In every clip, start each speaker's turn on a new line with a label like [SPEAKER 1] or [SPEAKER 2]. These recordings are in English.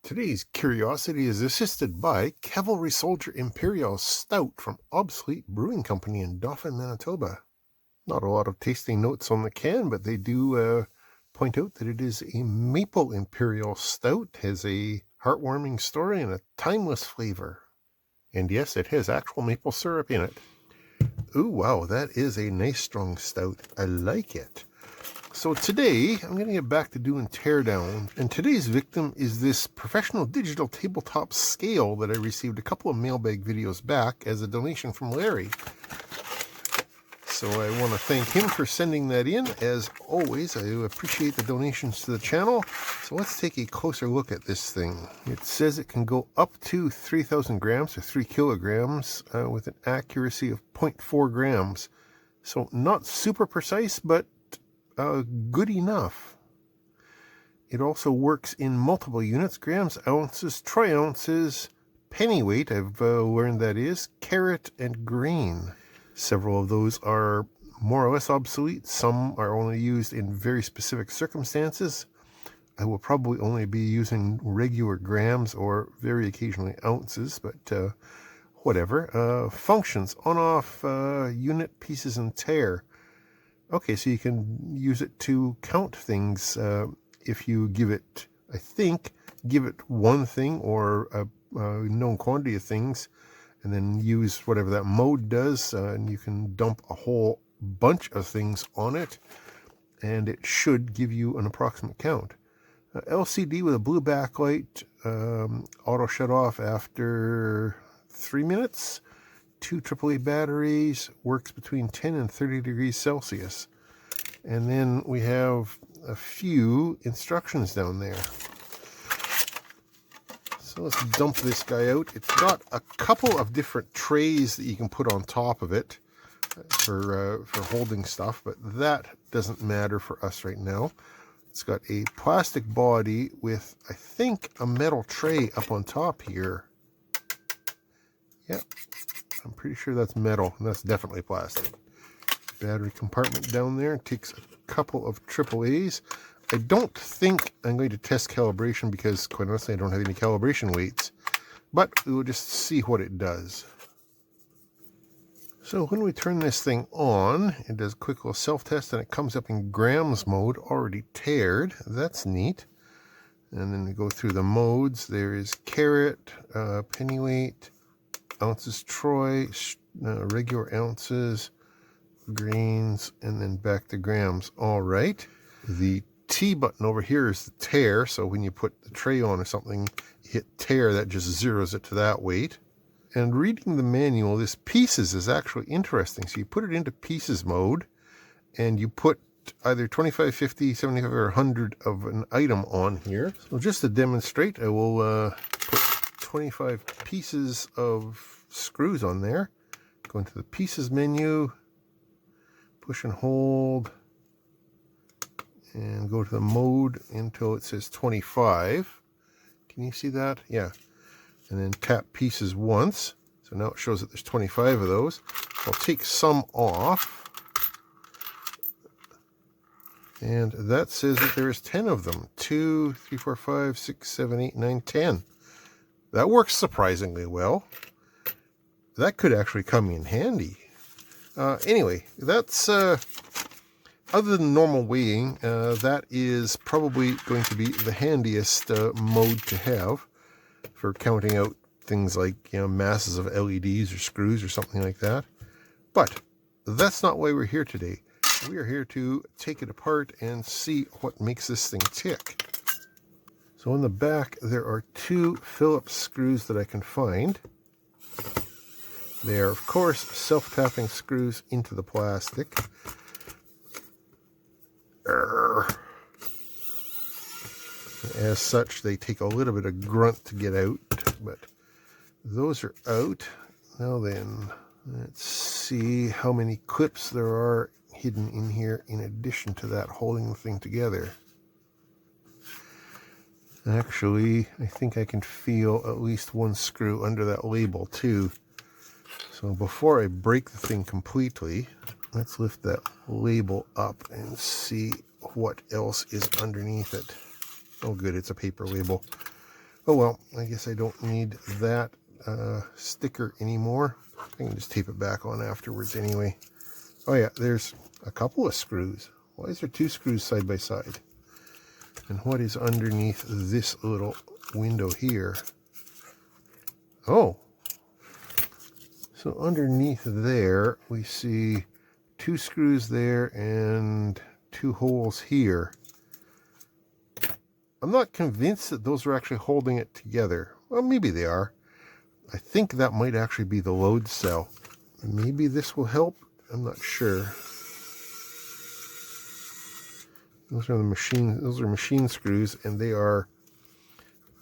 [SPEAKER 1] Today's curiosity is assisted by Cavalry Soldier Imperial Stout from Obsolete Brewing Company in Dauphin, Manitoba. Not a lot of tasting notes on the can, but they do point out that it is a maple Imperial Stout, has a heartwarming story and a timeless flavor. And yes, it has actual maple syrup in it. Ooh, wow, that is a nice strong stout. I like it. So today, I'm going to get back to doing teardown, and today's victim is this professional digital tabletop scale that I received a couple of mailbag videos back as a donation from Larry. So I want to thank him for sending that in. As always, I appreciate the donations to the channel. So let's take a closer look at this thing. It says it can go up to 3,000 grams or 3 kilograms with an accuracy of 0.4 grams. So not super precise, but good enough. It also works in multiple units: grams, ounces, troy ounces, pennyweight, I've learned that is, carat, and grain. Several of those are more or less obsolete. Some are only used in very specific circumstances. I will probably only be using regular grams or very occasionally ounces, but whatever. Functions: on-off, unit, pieces, and tear. Okay, so you can use it to count things if you give it, I think, give it one thing or a known quantity of things, and then use whatever that mode does, and you can dump a whole bunch of things on it, and it should give you an approximate count. LCD with a blue backlight, auto shut off after 3 minutes. 2 AAA batteries, works between 10 and 30 degrees Celsius. And then we have a few instructions down there. So let's dump this guy out. It's got a couple of different trays that you can put on top of it for holding stuff, but that doesn't matter for us right now. It's got a plastic body with, I think, a metal tray up on top here. Yep. I'm pretty sure that's metal, and that's definitely plastic. Battery compartment down there. Takes a couple of AAAs. I don't think I'm going to test calibration because, quite honestly, I don't have any calibration weights. But we will just see what it does. So when we turn this thing on, it does a quick little self-test, and it comes up in grams mode, already tared. That's neat. And then we go through the modes. There is carat, pennyweight, ounces, troy, regular ounces, grains, and then back to grams. All right. The T button over here is the tear, so when you put the tray on or something, you hit tear, that just zeroes it to that weight. And reading the manual, this pieces is actually interesting. So you put it into pieces mode, and you put either 25, 50, 75, or 100 of an item on here. So just to demonstrate, I will put 25 pieces of screws on there. Go into the pieces menu, push and hold, and go to the mode until it says 25. Can you see that? Yeah. And then tap pieces once. So now it shows that there's 25 of those. I'll take some off. And that says that there is 10 of them. 2, 3, 4, 5, 6, 7, 8, 9, 10. That works surprisingly well. That could actually come in handy. Anyway, that's, other than normal weighing, that is probably going to be the handiest mode to have for counting out things like, masses of LEDs or screws or something like that. But that's not why we're here today. We are here to take it apart and see what makes this thing tick. So in the back, there are 2 Phillips screws that I can find. They are, of course, self-tapping screws into the plastic. As such, they take a little bit of grunt to get out, but those are out. Now then, let's see how many clips there are hidden in here in addition to that holding the thing together. Actually, I think I can feel at least 1 screw under that label too. So before I break the thing completely, let's lift that label up and see what else is underneath it. Oh good, it's a paper label. Oh well, I guess I don't need that sticker anymore. I can just tape it back on afterwards anyway. Oh yeah, there's a couple of screws. Why is there two screws side by side? And what is underneath this little window here? Oh, so underneath there we see two screws there and two holes here. I'm not convinced that those are actually holding it together. Well, maybe they are. I think that might actually be the load cell. Maybe this will help. I'm not sure. Those are machine screws, and they are,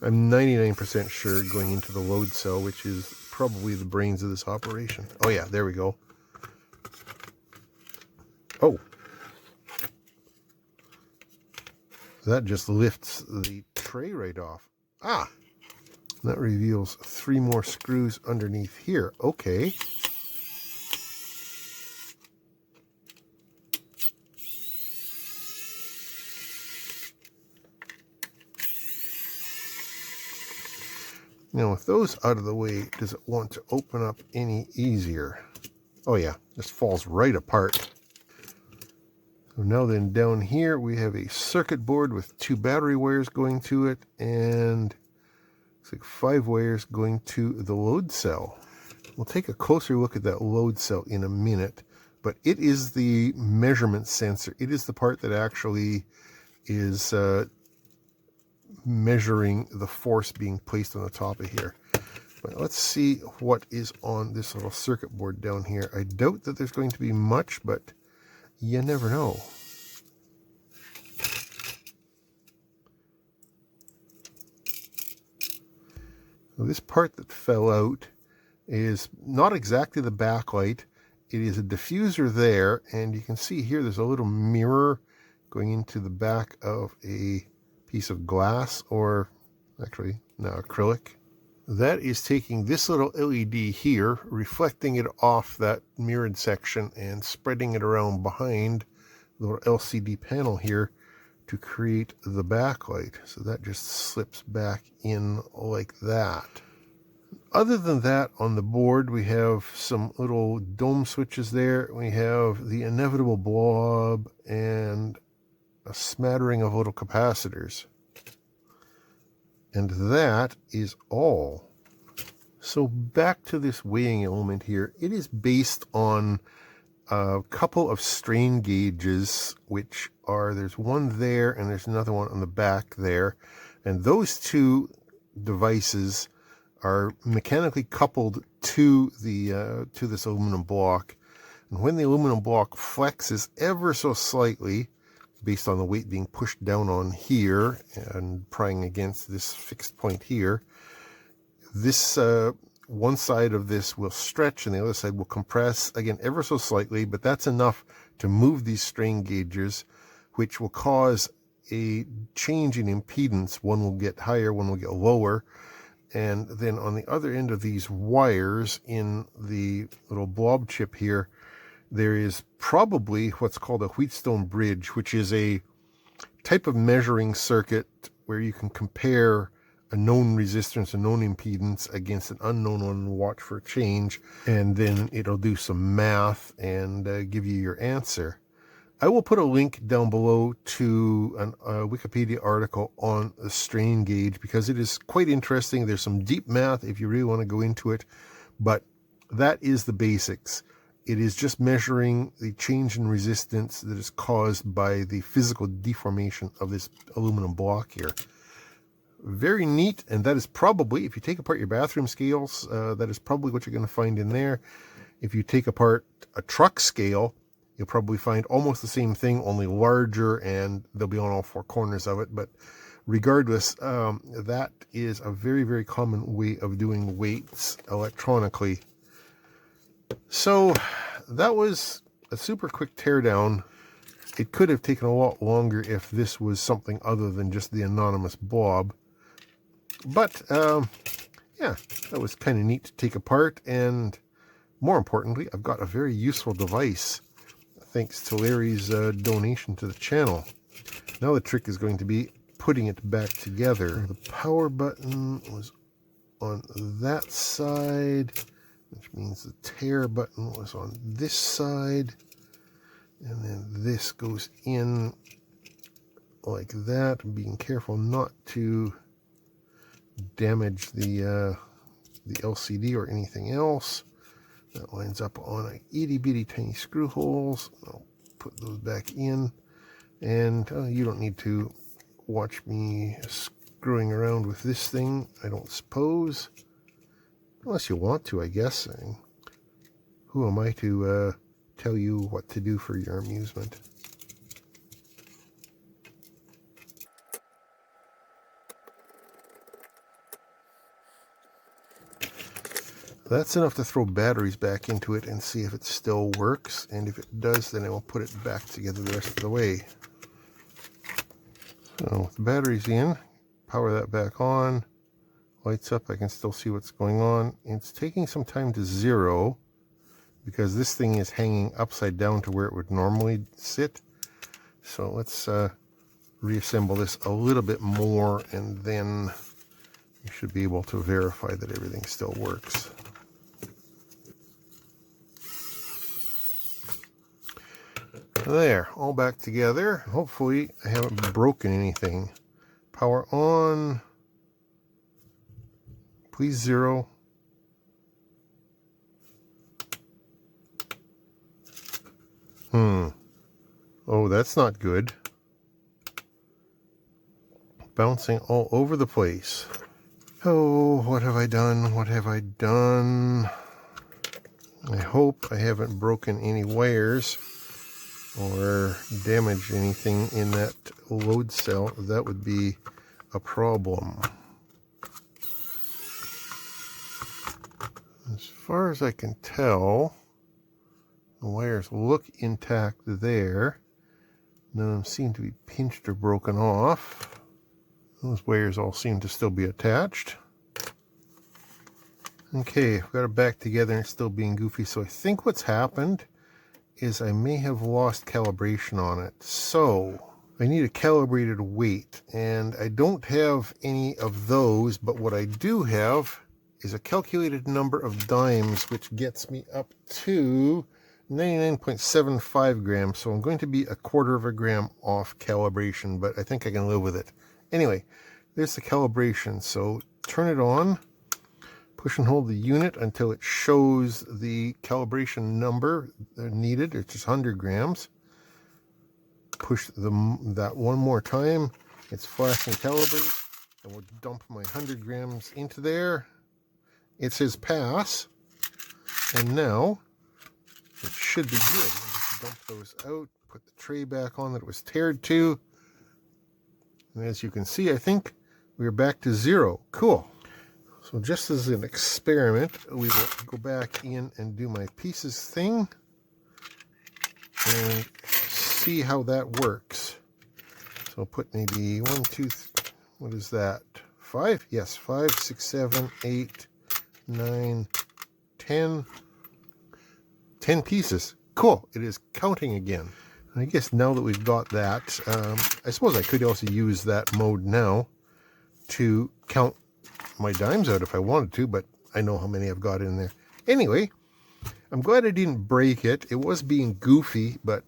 [SPEAKER 1] I'm 99% sure, going into the load cell, which is probably the brains of this operation. Oh yeah, there we go. Oh. That just lifts the tray right off. Ah, that reveals 3 more screws underneath here. Okay. Now with those out of the way, does it want to open up any easier? Oh yeah, this falls right apart. So now then, down here we have a circuit board with 2 battery wires going to it, and looks like 5 wires going to the load cell. We'll take a closer look at that load cell in a minute, but it is the measurement sensor. It is the part that actually is measuring the force being placed on the top of here. But let's see what is on this little circuit board down here. I doubt that there's going to be much, but you never know. Now, this part that fell out is not exactly the backlight. It is a diffuser there, and you can see here there's a little mirror going into the back of a piece of glass, or actually, no, acrylic. That is taking this little LED here, reflecting it off that mirrored section and spreading it around behind the little LCD panel here to create the backlight. So that just slips back in like that. Other than that, on the board we have some little dome switches there. We have the inevitable blob and a smattering of little capacitors. And that is all. So back to this weighing element here. It is based on a couple of strain gauges, which are, there's one there and there's another one on the back there. And those two devices are mechanically coupled to the to this aluminum block. And when the aluminum block flexes ever so slightly, based on the weight being pushed down on here and prying against this fixed point here, this one side of this will stretch and the other side will compress, again, ever so slightly, but that's enough to move these strain gauges, which will cause a change in impedance. One will get higher, one will get lower. And then on the other end of these wires in the little blob chip here, there is probably what's called a Wheatstone bridge, which is a type of measuring circuit where you can compare a known resistance, a known impedance against an unknown one and watch for a change, and then it'll do some math and give you your answer. I will put a link down below to a Wikipedia article on the strain gauge because it is quite interesting. There's some deep math if you really want to go into it, but that is the basics. It is just measuring the change in resistance that is caused by the physical deformation of this aluminum block here. Very neat, and that is probably, if you take apart your bathroom scales, that is probably what you're going to find in there. If you take apart a truck scale, you'll probably find almost the same thing, only larger, and they'll be on all 4 corners of it. But regardless, that is a very, very common way of doing weights electronically. So that was a super quick teardown. It could have taken a lot longer if this was something other than just the anonymous blob. But, yeah, that was kind of neat to take apart. And more importantly, I've got a very useful device, thanks to Larry's donation to the channel. Now the trick is going to be putting it back together. The power button was on that side, which means the tare button was on this side, and then this goes in like that, being careful not to damage the LCD or anything else. That lines up on a itty bitty tiny screw holes. I'll put those back in, and you don't need to watch me screwing around with this thing, I don't suppose, unless you want to, I guess. Who am I to tell you what to do for your amusement? That's enough to throw batteries back into it and see if it still works, and if it does, then I will put it back together the rest of the way. So with the batteries in, power that back on, lights up, I can still see what's going on. It's taking some time to zero because this thing is hanging upside down to where it would normally sit. So let's reassemble this a little bit more, and then you should be able to verify that everything still works. There, all back together. Hopefully I haven't broken anything. Power on. Please zero. Oh, that's not good. Bouncing all over the place. Oh, what have I done? What have I done? I hope I haven't broken any wires or damaged anything in that load cell. That would be a problem. As far as I can tell, the wires look intact there. None of them seem to be pinched or broken off. Those wires all seem to still be attached. Okay, I've got it back together and it's still being goofy. So I think what's happened is I may have lost calibration on it. So I need a calibrated weight, and I don't have any of those, but what I do have is a calculated number of dimes, which gets me up to 99.75 grams. So I'm going to be 1/4 of a gram off calibration, but I think I can live with it. Anyway, there's the calibration. So turn it on, push and hold the unit until it shows the calibration number needed, which is 100 grams. Push that one more time. It's flashing calibrate. I will dump my 100 grams into there. It says pass. And now it should be good. I'll just dump those out, put the tray back on that it was tared to. And as you can see, I think we're back to zero. Cool. So just as an experiment, we will go back in and do my pieces thing and see how that works. So I'll put maybe 1, 2, what is that? 5? Yes, 5, 6, 7, 8, 9, 10. 10 pieces. Cool. It is counting again. I guess now that we've got that, I suppose I could also use that mode now to count my dimes out if I wanted to, but I know how many I've got in there. Anyway, I'm glad I didn't break it. It was being goofy, but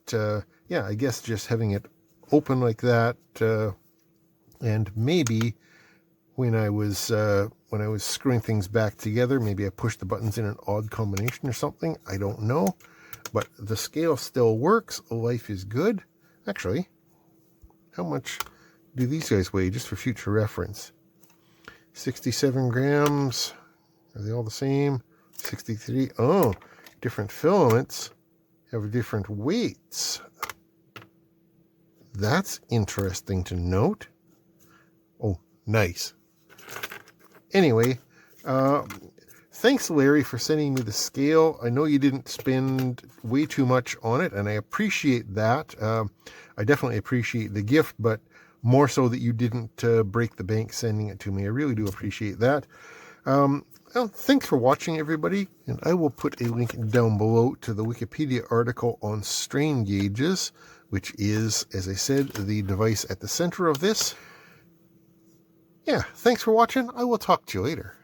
[SPEAKER 1] yeah, I guess just having it open like that, and maybe when I was screwing things back together, maybe I pushed the buttons in an odd combination or something. I don't know, but the scale still works. Life is good. Actually, how much do these guys weigh, just for future reference? 67 grams. Are they all the same? 63. Oh, different filaments have different weights. That's interesting to note. Oh, nice. Anyway, thanks, Larry, for sending me the scale. I know you didn't spend way too much on it, and I appreciate that. I definitely appreciate the gift, but more so that you didn't break the bank sending it to me. I really do appreciate that. Well, thanks for watching, everybody, and I will put a link down below to the Wikipedia article on strain gauges, which is, as I said, the device at the center of this. Yeah, thanks for watching. I will talk to you later.